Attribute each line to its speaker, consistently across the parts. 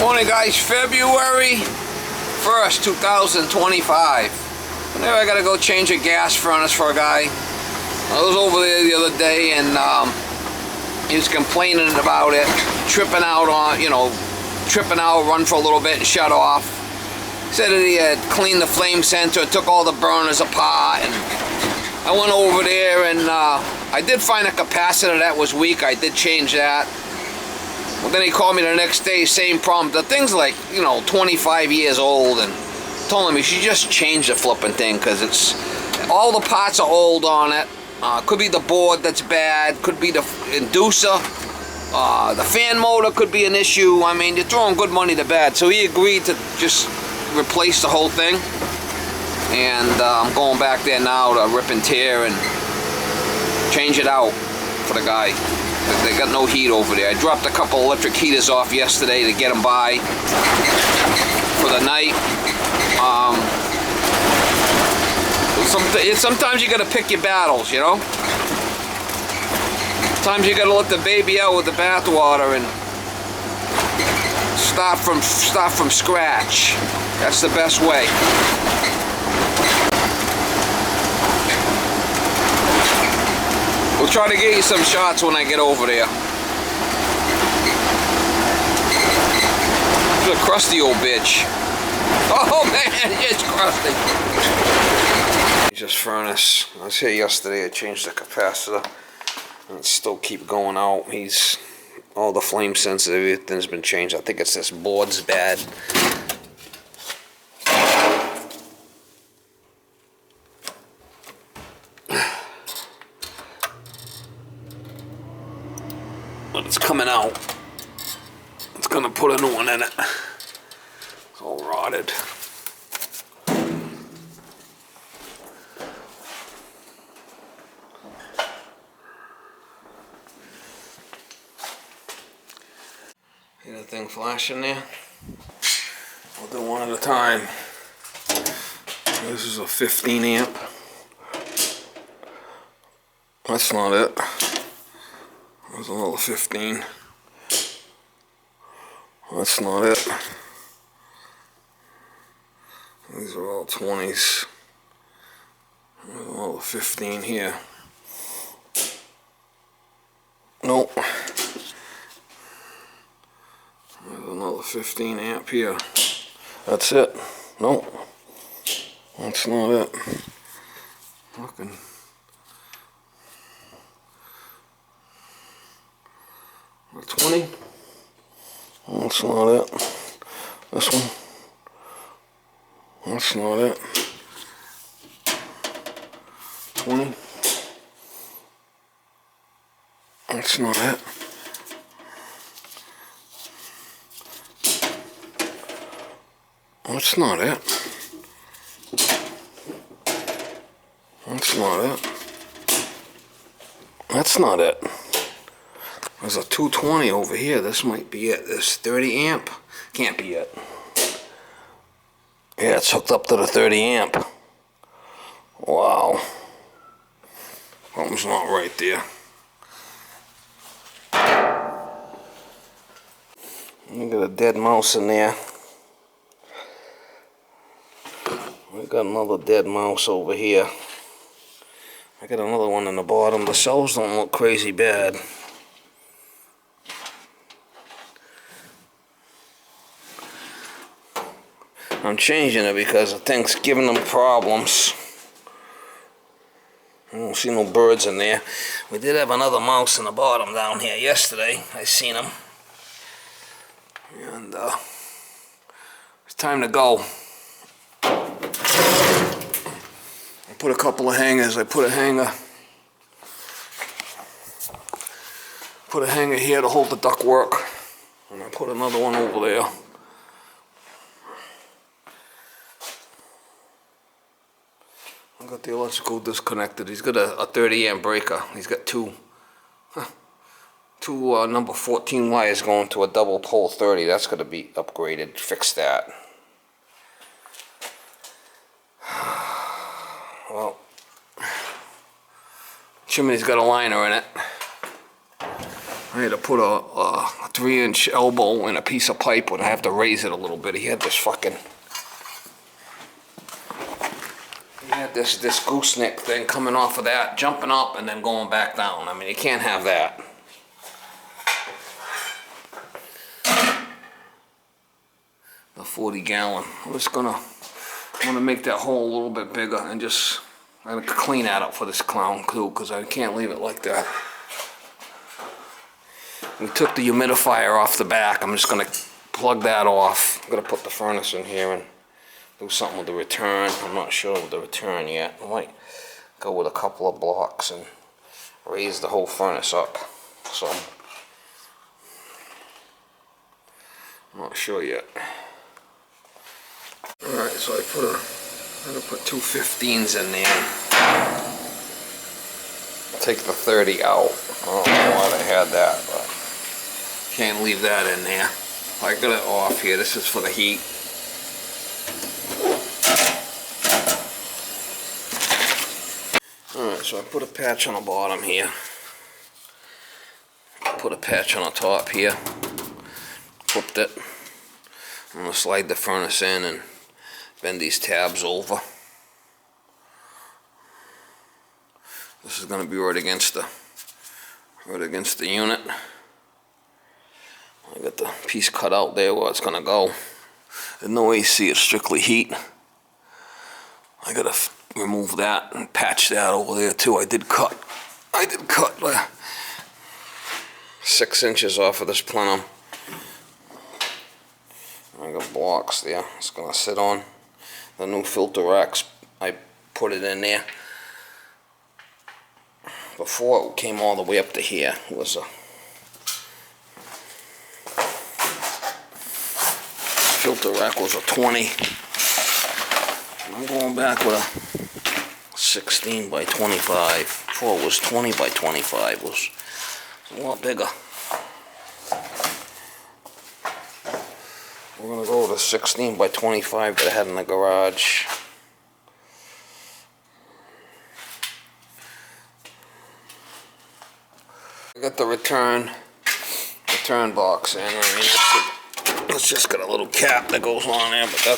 Speaker 1: Morning guys, February 1st, 2025. Now I gotta go change a gas furnace for a guy. I was over there the other day and he was complaining about it, tripping out, run for a little bit and shut off. Said that he had cleaned the flame sensor, took all the burners apart, and I went over there and I did find a capacitor that was weak. I did change that. Well, then he called me the next day, same problem. The thing's like, 25 years old, and told him he should just change the flipping thing because it's all the parts are old on it. Could be the board that's bad, could be the inducer, the fan motor could be an issue. I mean, you're throwing good money to bad. So he agreed to just replace the whole thing, and I'm going back there now to rip and tear and change it out for the guy. They got no heat over there. I dropped a couple electric heaters off yesterday to get them by for the night. Sometimes you gotta pick your battles, Sometimes you gotta let the baby out with the bathwater and start from scratch. That's the best way. We'll try to get you some shots when I get over there. It's a crusty old bitch. Oh man, it's crusty. Just furnace. I was here yesterday. I changed the capacitor. And it still keep going out. All the flame sensitive, everything's been changed. I think it's this board's bad. But it's coming out. It's gonna put a new one in it. It's all rotted. See that thing flashing there? I'll do one at a time. This is a 15 amp. That's not it. There's another 15. That's not it. These are all 20s. There's another 15 here. Nope. There's another 15 amp here. That's it. Nope. That's not it. Looking. A 20. That's not it. This one. That's not it. 20. That's not it. That's not it. That's not it. That's not it. There's a 220 over here. This might be it. This 30 amp. Can't be it. Yeah, it's hooked up to the 30 amp. Wow. Something's not right there. We got a dead mouse in there. We got another dead mouse over here. I got another one in the bottom. The cells don't look crazy bad. I'm changing it because the thing's giving them problems. I don't see no birds in there. We did have another mouse in the bottom down here yesterday. I seen him. And it's time to go. I put a couple of hangers. I put a hanger here to hold the ductwork. And I put another one over there. I got the electrical disconnected. He's got a 30 amp breaker. He's got two number 14 wires going to a double pole 30. That's going to be upgraded. Fix that. Well, chimney's got a liner in it. I had to put a 3-inch elbow in a piece of pipe when I have to raise it a little bit. He had this this gooseneck thing coming off of that, jumping up and then going back down. I mean, you can't have that. The 40-gallon. I'm gonna make that hole a little bit bigger and just, I'm gonna clean that up for this clown too, because I can't leave it like that. We took the humidifier off the back. I'm just gonna plug that off. I'm gonna put the furnace in here and do something with the return. I'm not sure with the return yet. I might go with a couple of blocks and raise the whole furnace up. So I'm not sure yet. Alright, so I'm gonna put two 15s in there. Take the 30 out. I don't know why they had that, but can't leave that in there. I got it off here. This is for the heat. Alright, so I put a patch on the bottom here. Put a patch on the top here. Flipped it. I'm gonna slide the furnace in and bend these tabs over. This is gonna be right against the unit. I got the piece cut out there where it's gonna go. There's no AC, it's strictly heat. I gotta remove that and patch that over there too. I did cut 6 inches off of this plenum. I got blocks there. It's gonna sit on the new filter racks. I put it in there. Before it came all the way up to here. It was a filter rack was a 20. I'm going back with a 16 by 25. Before it was 20 by 25. It was a lot bigger. We're gonna go with a 16 by 25 that I had in the garage. I got the return box in. I mean, it's just got a little cap that goes on there, but I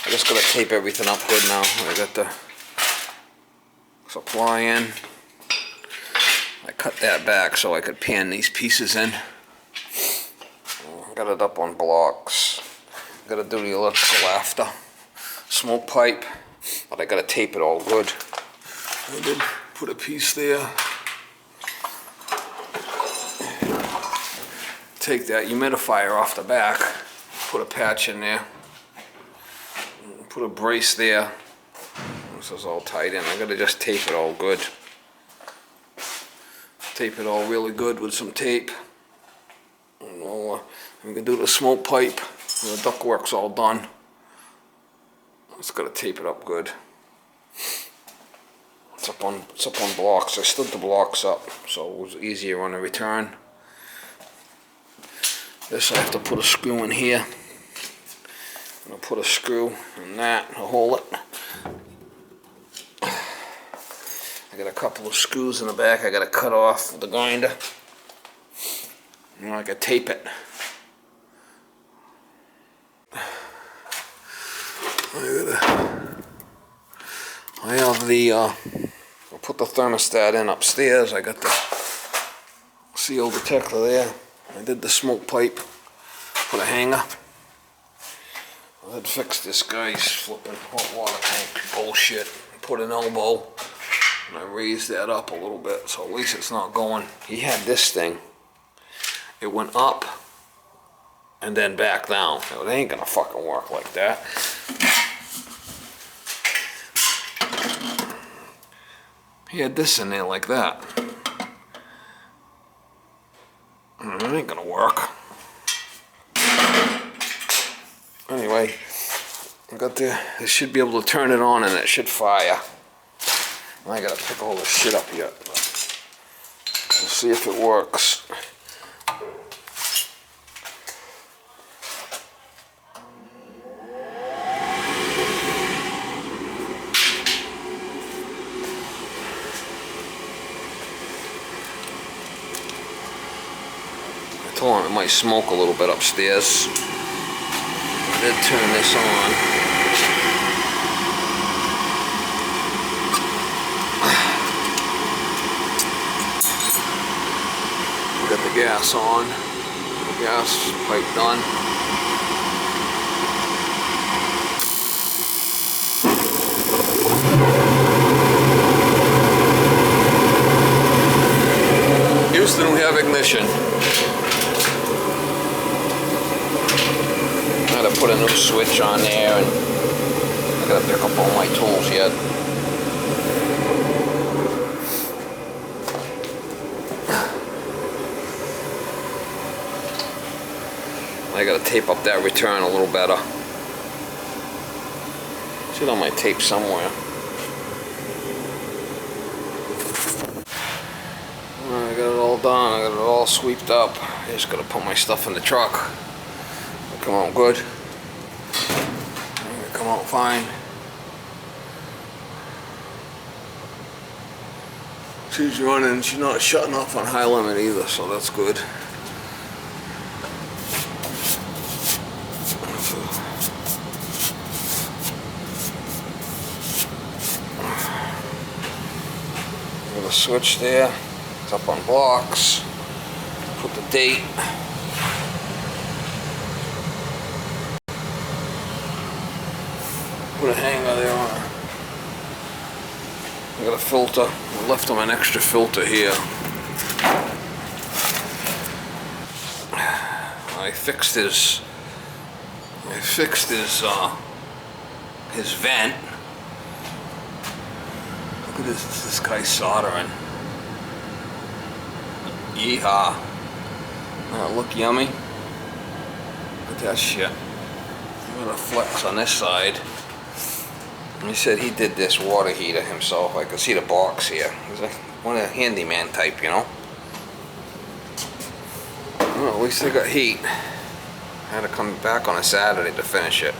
Speaker 1: just gotta tape everything up good now. I got the supply in. I cut that back so I could pan these pieces in. Got it up on blocks. Gotta do the electrical after. Smoke pipe, but I gotta tape it all good. I did put a piece there. Take that humidifier off the back, put a patch in there, put a brace there. This is all tied in. I gotta just tape it all good. Tape it all really good with some tape. I'm gonna do the smoke pipe. The ductwork's all done. Just gotta tape it up good. It's up on blocks. I stood the blocks up, so it was easier on the return. This I have to put a screw in here. I'm gonna put a screw in that to hold it. I got a couple of screws in the back I gotta cut off with the grinder. And I can tape it. I have the, I'll put the thermostat in upstairs. I got the seal detector there. I did the smoke pipe, put a hanger. I had fixed this guy's flipping hot water tank bullshit. Put an elbow, and I raised that up a little bit, so at least it's not going. He had this thing. It went up, and then back down. Now, it ain't gonna fucking work like that. He had this in there like that. It ain't gonna work. Anyway, I got this should be able to turn it on and it should fire. I gotta pick all this shit up yet. We'll see if it works. told him it might smoke a little bit upstairs. I did turn this on. Got the gas on. The gas pipe done. Houston, we have ignition. I gotta put a new switch on there, and I gotta pick up all my tools yet. I gotta tape up that return a little better. See it on my tape somewhere. I got it all done. I got it all sweeped up. I just gotta put my stuff in the truck. It'll come out good. It'll come out fine. She's running. She's not shutting off on high limit either, so that's good. Got a switch there. It's up on blocks. Put the date. Put a hanger there on it. I got a filter. I left him an extra filter here. I fixed his vent. Look at this guy soldering. Yeehaw. That look yummy. Look at that shit. I'm gonna flex on this side. He said he did this water heater himself. I can see the box here. He's like one of the handyman type, you know. Well, at least they got heat. I had to come back on a Saturday to finish it.